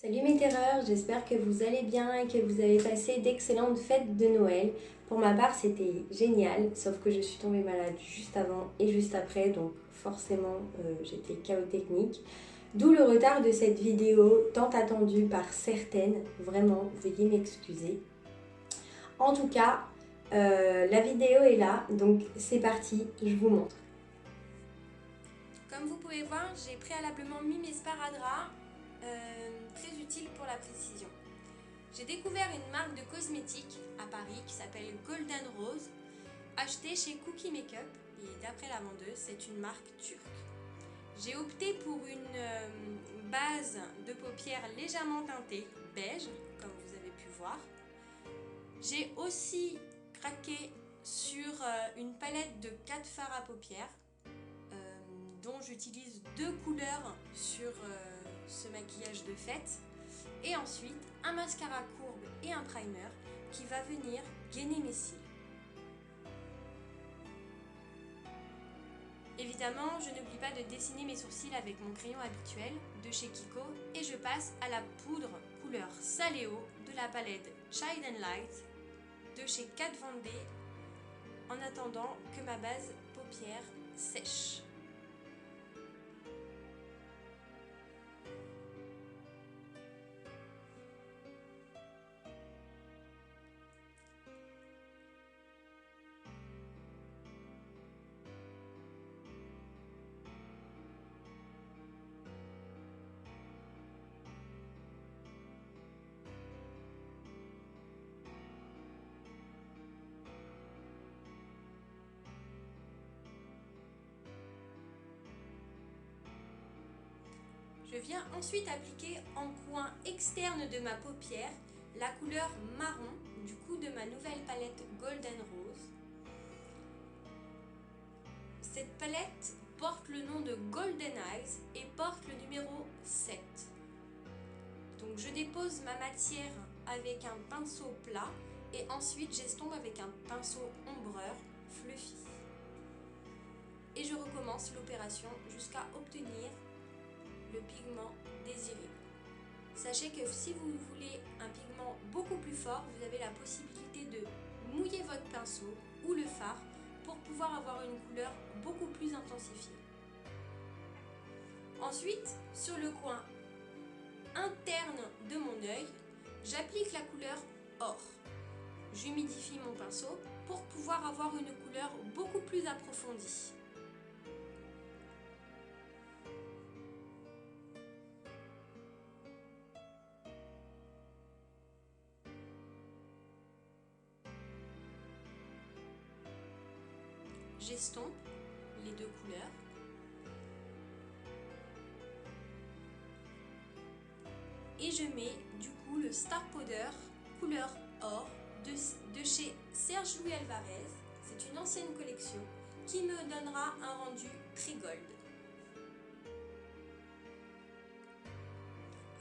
Salut mes terreurs, j'espère que vous allez bien et que vous avez passé d'excellentes fêtes de Noël. Pour ma part, c'était génial, sauf que je suis tombée malade juste avant et juste après, donc forcément j'étais KO technique. D'où le retard de cette vidéo tant attendue par certaines. Vraiment, veuillez m'excuser. En tout cas, la vidéo est là, donc c'est parti, je vous montre. Comme vous pouvez voir, j'ai préalablement mis mes sparadraps, très utiles pour la précision. J'ai découvert une marque de cosmétiques à Paris qui s'appelle Golden Rose, achetée chez Cookie Makeup, et d'après la vendeuse, c'est une marque turque. J'ai opté pour une base de paupières légèrement teintée beige, comme vous avez pu voir. J'ai aussi craqué sur une palette de 4 fards à paupières, dont j'utilise 2 couleurs sur ce maquillage de fête. Et ensuite, un mascara courbe et un primer qui va venir gainer mes cils. Évidemment, je n'oublie pas de dessiner mes sourcils avec mon crayon habituel de chez Kiko et je passe à la poudre couleur Saléo de la palette Shine and Light de chez Kat Von D en attendant que ma base paupière sèche. Je viens ensuite appliquer en coin externe de ma paupière la couleur marron du coup de ma nouvelle palette Golden Rose. Cette palette porte le nom de Golden Eyes et porte le numéro 7. Donc je dépose ma matière avec un pinceau plat et ensuite j'estompe avec un pinceau ombreur fluffy. Et je recommence l'opération jusqu'à obtenir le pigment désiré. Sachez que si vous voulez un pigment beaucoup plus fort, vous avez la possibilité de mouiller votre pinceau ou le fard pour pouvoir avoir une couleur beaucoup plus intensifiée. Ensuite, sur le coin interne de mon œil, j'applique la couleur or. J'humidifie mon pinceau pour pouvoir avoir une couleur beaucoup plus approfondie. J'estompe les deux couleurs. Et je mets du coup le Star Powder couleur or de chez Serge Louis Alvarez. C'est une ancienne collection qui me donnera un rendu très gold.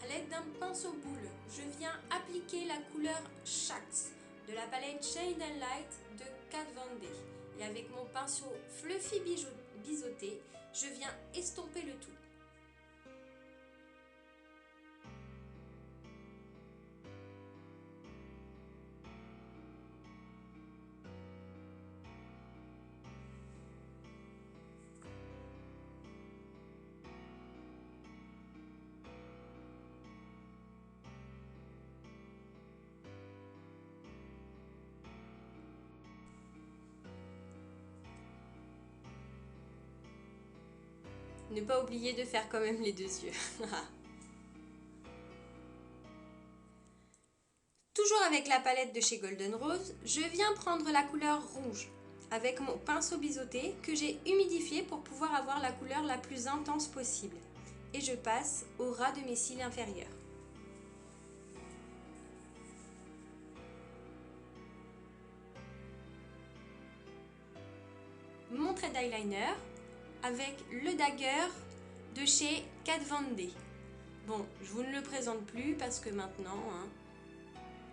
A l'aide d'un pinceau boule, je viens appliquer la couleur Shax de la palette Shade and Light de Kat Von D. Et avec mon pinceau fluffy biseauté, je viens estomper le tout. Ne pas oublier de faire quand même les deux yeux. Toujours avec la palette de chez Golden Rose, je viens prendre la couleur rouge avec mon pinceau biseauté que j'ai humidifié pour pouvoir avoir la couleur la plus intense possible. Et je passe au ras de mes cils inférieurs. Mon trait d'eyeliner avec le dagger de chez Kat Von D. Bon, je vous ne le présente plus parce que maintenant,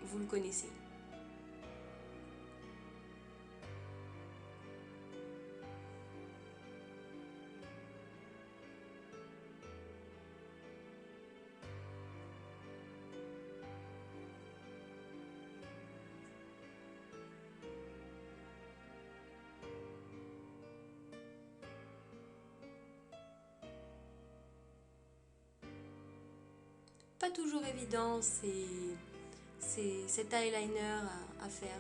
vous le connaissez. pas toujours évident cet eyeliner à faire.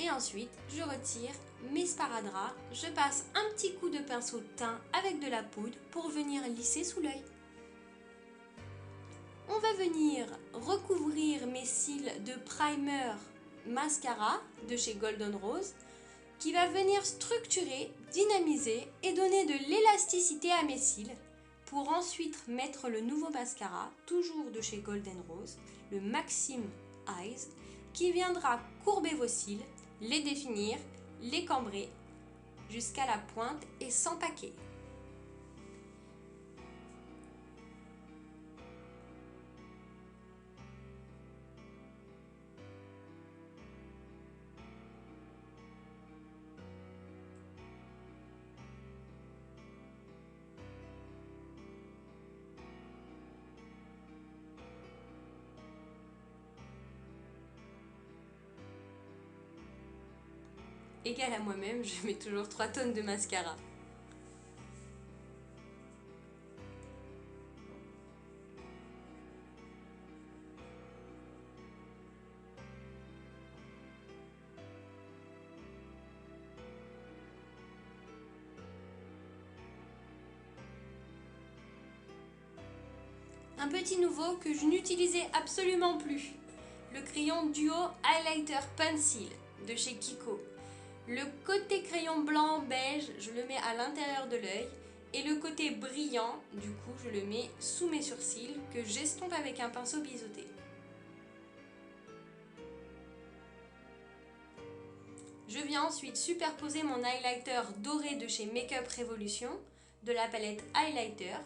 Et ensuite, je retire mes sparadraps, je passe un petit coup de pinceau de teint avec de la poudre pour venir lisser sous l'œil. On va venir recouvrir mes cils de primer mascara de chez Golden Rose qui va venir structurer, dynamiser et donner de l'élasticité à mes cils pour ensuite mettre le nouveau mascara, toujours de chez Golden Rose, le Maxim Eyes, qui viendra courber vos cils, les définir, les cambrer jusqu'à la pointe et s'empaquer. Égale à moi-même, je mets toujours 3 tonnes de mascara. Un petit nouveau que je n'utilisais absolument plus, le crayon Duo Highlighter Pencil de chez Kiko. Le côté crayon blanc beige, je le mets à l'intérieur de l'œil et le côté brillant, du coup, je le mets sous mes sourcils que j'estompe avec un pinceau biseauté. Je viens ensuite superposer mon highlighter doré de chez Makeup Revolution de la palette Highlighter.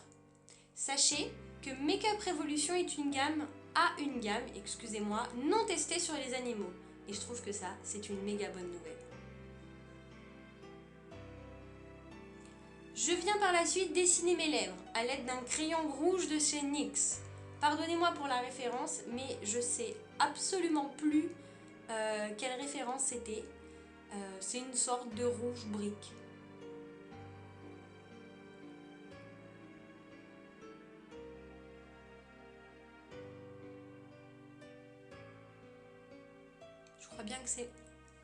Sachez que Makeup Revolution est une gamme non testée sur les animaux. Et je trouve que ça, c'est une méga bonne nouvelle. Je viens par la suite dessiner mes lèvres à l'aide d'un crayon rouge de chez NYX. Pardonnez-moi pour la référence, mais je sais absolument plus quelle référence c'était. C'est une sorte de rouge brique. Je crois bien que c'est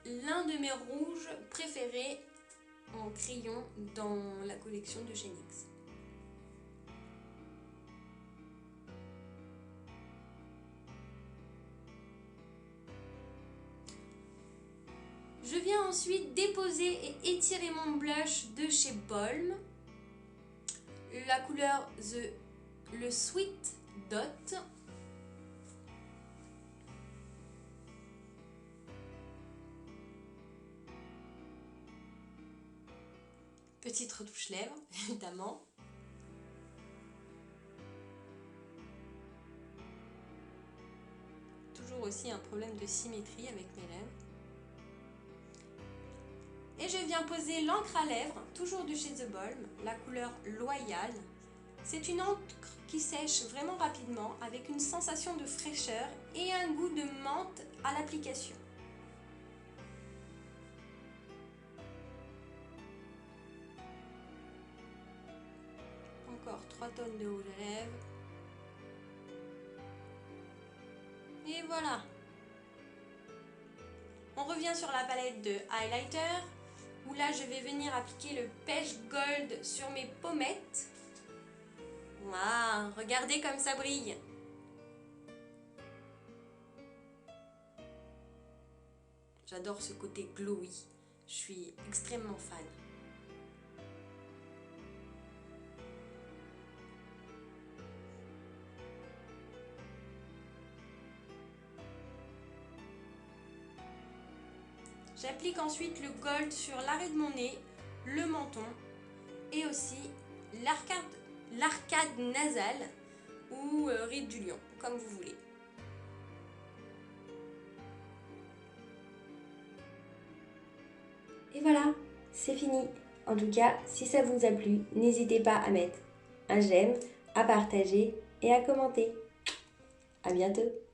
l'un de mes rouges préférés en crayon dans la collection de chez NYX. Je viens ensuite déposer et étirer mon blush de chez Balm, la couleur le Sweet Dot. Petite retouche lèvres, évidemment. Toujours aussi un problème de symétrie avec mes lèvres. Et je viens poser l'encre à lèvres, toujours de chez The Balm, la couleur Loyal. C'est une encre qui sèche vraiment rapidement avec une sensation de fraîcheur et un goût de menthe à l'application. Encore 3 tonnes de rouge à lèvres. Et voilà. On revient sur la palette de highlighter, où là je vais venir appliquer le Pêche Gold sur mes pommettes. Waouh, regardez comme ça brille. J'adore ce côté glowy, je suis extrêmement fan. J'applique ensuite le gold sur l'arrêt de mon nez, le menton et aussi l'arcade nasale ou ride du lion, comme vous voulez. Et voilà, c'est fini. En tout cas, si ça vous a plu, n'hésitez pas à mettre un j'aime, à partager et à commenter. À bientôt.